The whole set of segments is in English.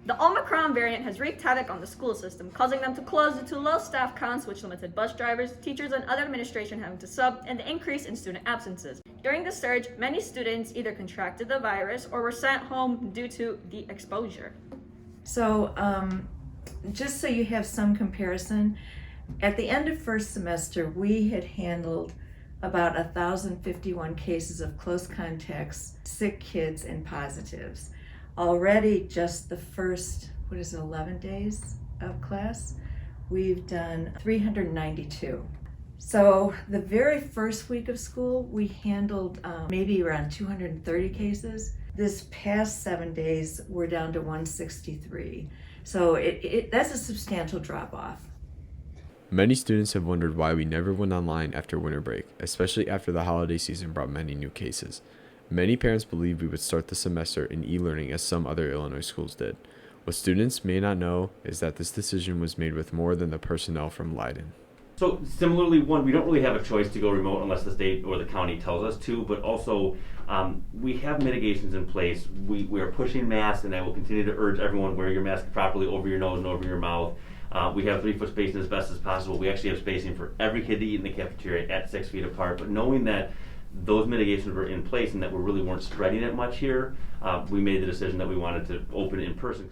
The Omicron variant has wreaked havoc on the school system, causing them to close due to low staff counts, which limited bus drivers, teachers, and other administration having to sub, and the increase in student absences. During the surge, many students either contracted the virus or were sent home due to the exposure. So, just so you have some comparison, at the end of first semester, we had handled about 1,051 cases of close contacts, sick kids, and positives. Already, just the first, 11 days of class, we've done 392. So the very first week of school, we handled maybe around 230 cases. This past 7 days, we're down to 163. So that's a substantial drop off. Many students have wondered why we never went online after winter break, especially after the holiday season brought many new cases. Many parents believed we would start the semester in e-learning as some other Illinois schools did. What students may not know is that this decision was made with more than the personnel from Leiden. So similarly, one, we don't really have a choice to go remote unless the state or the county tells us to, but also we have mitigations in place. We are pushing masks, and I will continue to urge everyone wear your mask properly over your nose and over your mouth. We have 3-foot spacing as best as possible. We actually have spacing for every kid to eat in the cafeteria at 6 feet apart, but knowing that those mitigations were in place and that we really weren't spreading it much here, we made the decision that we wanted to open it in person.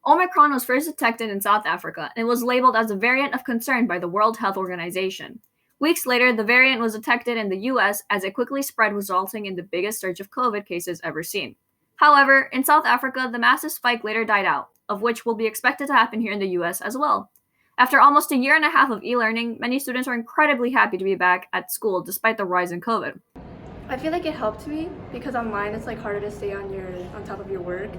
Omicron was first detected in South Africa and was labeled as a variant of concern by the World Health Organization. Weeks later, the variant was detected in the US as it quickly spread, resulting in the biggest surge of COVID cases ever seen. However, in South Africa, the massive spike later died out, of which will be expected to happen here in the US as well. After almost a year and a half of e-learning, many students are incredibly happy to be back at school despite the rise in COVID. I feel like it helped me because online it's harder to stay on top of your work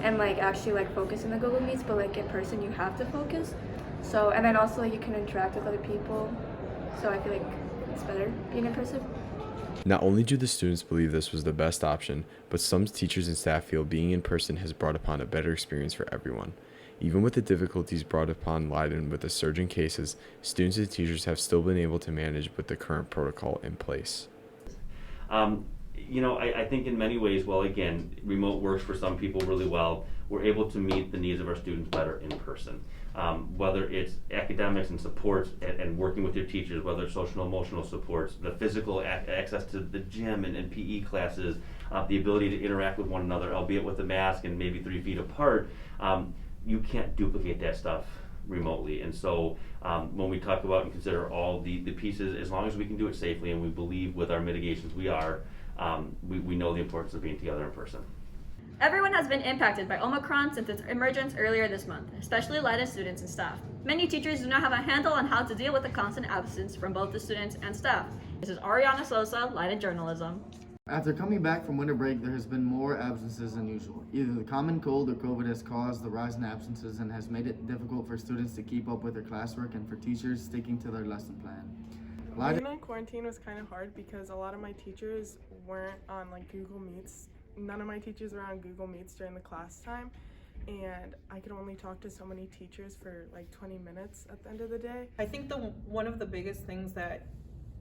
and actually focus in the Google Meets, but in person you have to focus. So, and then also you can interact with other people. So I feel like it's better being in person. Not only do the students believe this was the best option, but some teachers and staff feel being in person has brought upon a better experience for everyone. Even with the difficulties brought upon Leiden with the surge in cases, students and teachers have still been able to manage with the current protocol in place. I think in many ways, well, again, remote works for some people really well. We're able to meet the needs of our students better in person. Whether it's academics and supports and working with your teachers, whether it's social and emotional supports, the physical access to the gym and PE classes, the ability to interact with one another, albeit with a mask and maybe 3 feet apart, you can't duplicate that stuff remotely. And so when we talk about and consider all the pieces, as long as we can do it safely and we believe with our mitigations we know the importance of being together in person. Everyone has been impacted by Omicron since its emergence earlier this month, especially Leiden students and staff. Many teachers do not have a handle on how to deal with the constant absence from both the students and staff. This is Ariana Sosa, Leiden Journalism. After coming back from winter break, there has been more absences than usual. Either the common cold or COVID has caused the rise in absences and has made it difficult for students to keep up with their classwork and for teachers sticking to their lesson plan. Being on quarantine was kind of hard because a lot of my teachers weren't on Google Meets. None of my teachers were on Google Meets during the class time, and I could only talk to so many teachers for 20 minutes at the end of the day. I think one of the biggest things that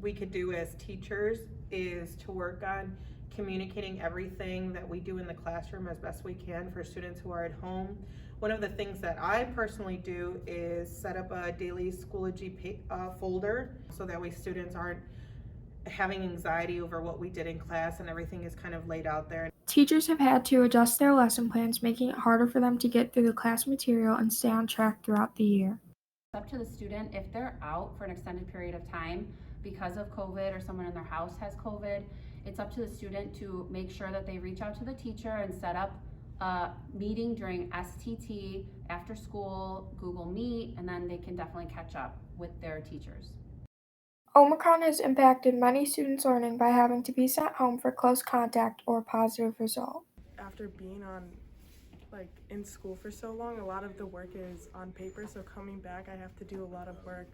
we could do as teachers is to work on communicating everything that we do in the classroom as best we can for students who are at home. One of the things that I personally do is set up a daily Schoology folder so that way students aren't having anxiety over what we did in class and everything is kind of laid out there. Teachers have had to adjust their lesson plans, making it harder for them to get through the class material and stay on track throughout the year. It's up to the student. If they're out for an extended period of time because of COVID or someone in their house has COVID, it's up to the student to make sure that they reach out to the teacher and set up a meeting during STT, after school, Google Meet, and then they can definitely catch up with their teachers. Omicron has impacted many students' learning by having to be sent home for close contact or a positive result. After being on in school for so long, a lot of the work is on paper, so coming back I have to do a lot of work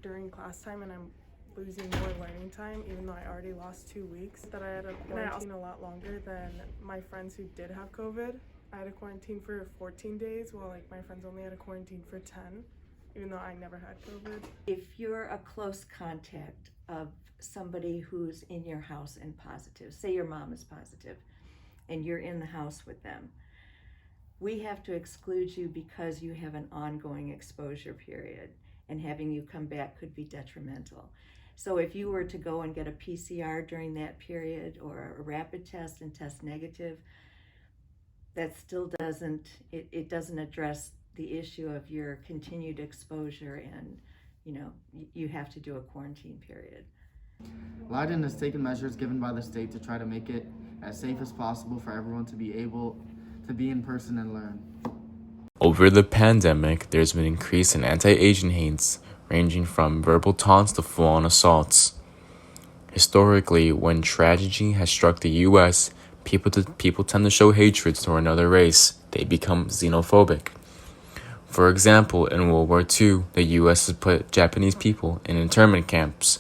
during class time, and I'm losing more learning time even though I already lost 2 weeks. That I had to quarantine a lot longer than my friends who did have COVID. I had to quarantine for 14 days while my friends only had to quarantine for 10, even though I never had COVID. If you're a close contact of somebody who's in your house and positive, say your mom is positive and you're in the house with them, we have to exclude you because you have an ongoing exposure period, and having you come back could be detrimental. So if you were to go and get a PCR during that period or a rapid test and test negative, that still doesn't address the issue of your continued exposure, and you have to do a quarantine period. Leiden has taken measures given by the state to try to make it as safe as possible for everyone to be able to be in person and learn. Over the pandemic, there's been an increase in anti-Asian hates, ranging from verbal taunts to full-on assaults. Historically, when tragedy has struck the U.S., people tend to show hatred toward another race. They become xenophobic. For example, in World War II, the U.S. has put Japanese people in internment camps.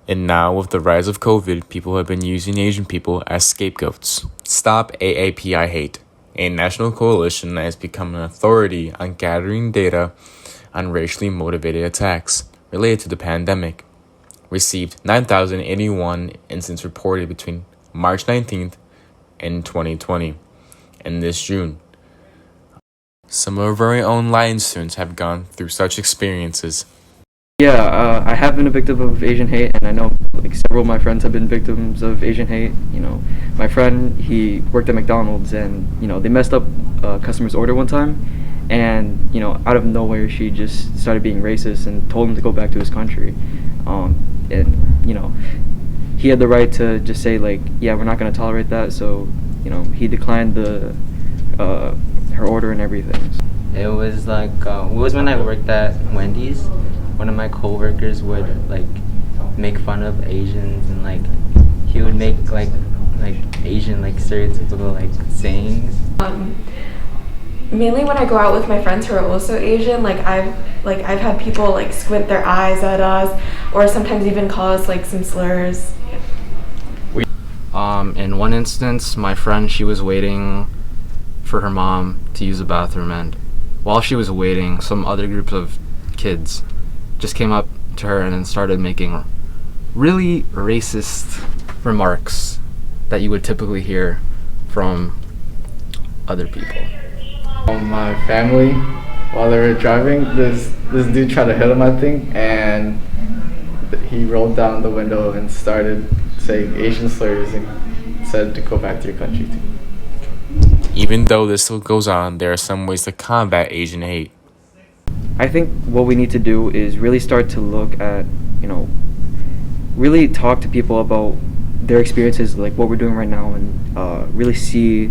And now, with the rise of COVID, people have been using Asian people as scapegoats. Stop AAPI Hate, a national coalition that has become an authority on gathering data on racially motivated attacks related to the pandemic, received 9,081 incidents reported between March 19th and 2020 and this June. Some of our very own Leiden students have gone through such experiences. Yeah, I have been a victim of Asian hate, and I know several of my friends have been victims of Asian hate. My friend, he worked at McDonald's, and they messed up a customer's order one time, and out of nowhere she just started being racist and told him to go back to his country. And he had the right to just say yeah, we're not going to tolerate that. So he declined her order and everything. It was when I worked at Wendy's. One of my coworkers would make fun of Asians, and he would make Asian stereotypical sayings. Mainly when I go out with my friends who are also Asian, I've had people squint their eyes at us, or sometimes even call us some slurs. In one instance, my friend, she was waiting for her mom to use the bathroom, and while she was waiting, some other group of kids just came up to her and then started making really racist remarks that you would typically hear from other people. My family, while they were driving, this dude tried to hit him, I think, and he rolled down the window and started saying Asian slurs and said to go back to your country too. Even though this still goes on, there are some ways to combat Asian hate. I think what we need to do is really start to look at, really talk to people about their experiences, what we're doing right now, and really see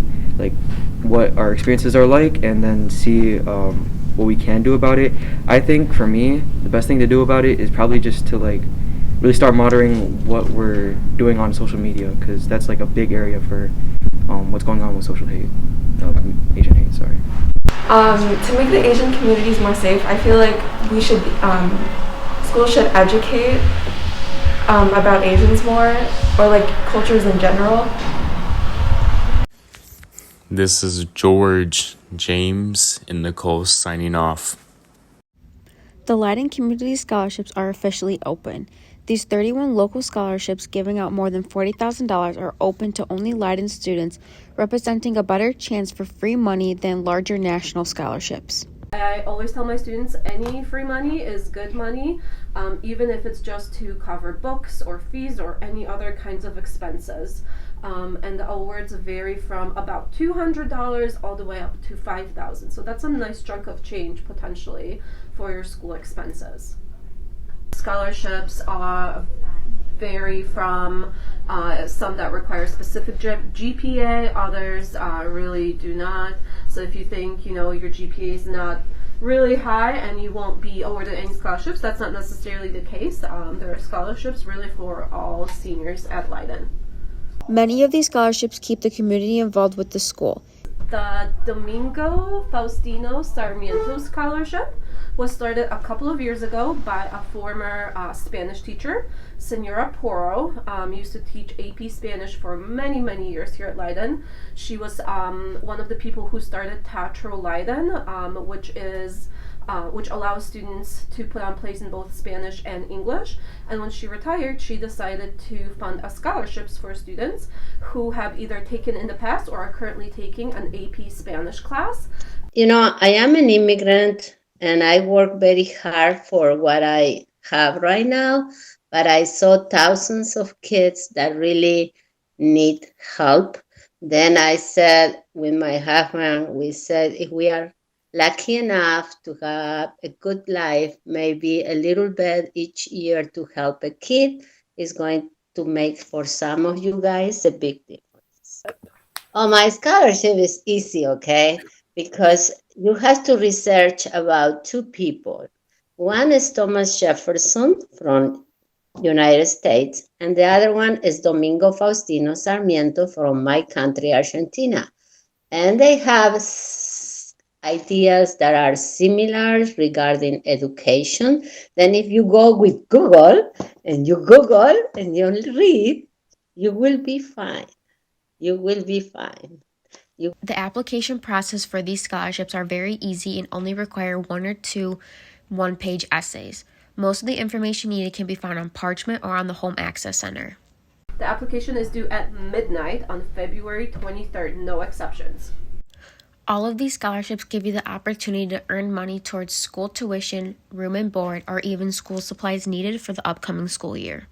what our experiences are like, and then see what we can do about it. I think for me, the best thing to do about it is probably just to really start monitoring what we're doing on social media, because that's a big area for what's going on with social hate, Asian hate, sorry. To make the Asian communities more safe, I feel we should, schools should educate about Asians more, or cultures in general. This is George, James, and Nicole signing off. The Leiden Community Scholarships are officially open. These 31 local scholarships giving out more than $40,000 are open to only Leiden students, representing a better chance for free money than larger national scholarships. I always tell my students any free money is good money, even if it's just to cover books or fees or any other kinds of expenses. And the awards vary from about $200 all the way up to $5,000. So that's a nice chunk of change potentially for your school expenses. Scholarships vary from some that require specific GPA, others really do not. So if you think your GPA is not really high and you won't be awarded any scholarships, that's not necessarily the case. There are scholarships really for all seniors at Leiden. Many of these scholarships keep the community involved with the school. The Domingo Faustino Sarmiento Scholarship was started a couple of years ago by a former Spanish teacher, Senora Porro. Used to teach AP Spanish for many, many years here at Leiden. She was one of the people who started Teatro Leiden, which is which allows students to put on plays in both Spanish and English. And when she retired, she decided to fund scholarships for students who have either taken in the past or are currently taking an AP Spanish class. You know, I am an immigrant and I work very hard for what I have right now, but I saw thousands of kids that really need help. Then I said, with my husband, we said, if we are lucky enough to have a good life, maybe a little bit each year to help a kid is going to make for some of you guys a big difference. Oh, my scholarship is easy, okay? Because you have to research about two people. One is Thomas Jefferson from United States, and the other one is Domingo Faustino Sarmiento from my country, Argentina. And they have ideas that are similar regarding education. Then if you go with Google and you read, you will be fine. You will be fine. The application process for these scholarships are very easy and only require 1 or 2 one-page essays. Most of the information needed can be found on Parchment or on the Home Access Center. The application is due at midnight on February 23rd, no exceptions. All of these scholarships give you the opportunity to earn money towards school tuition, room and board, or even school supplies needed for the upcoming school year.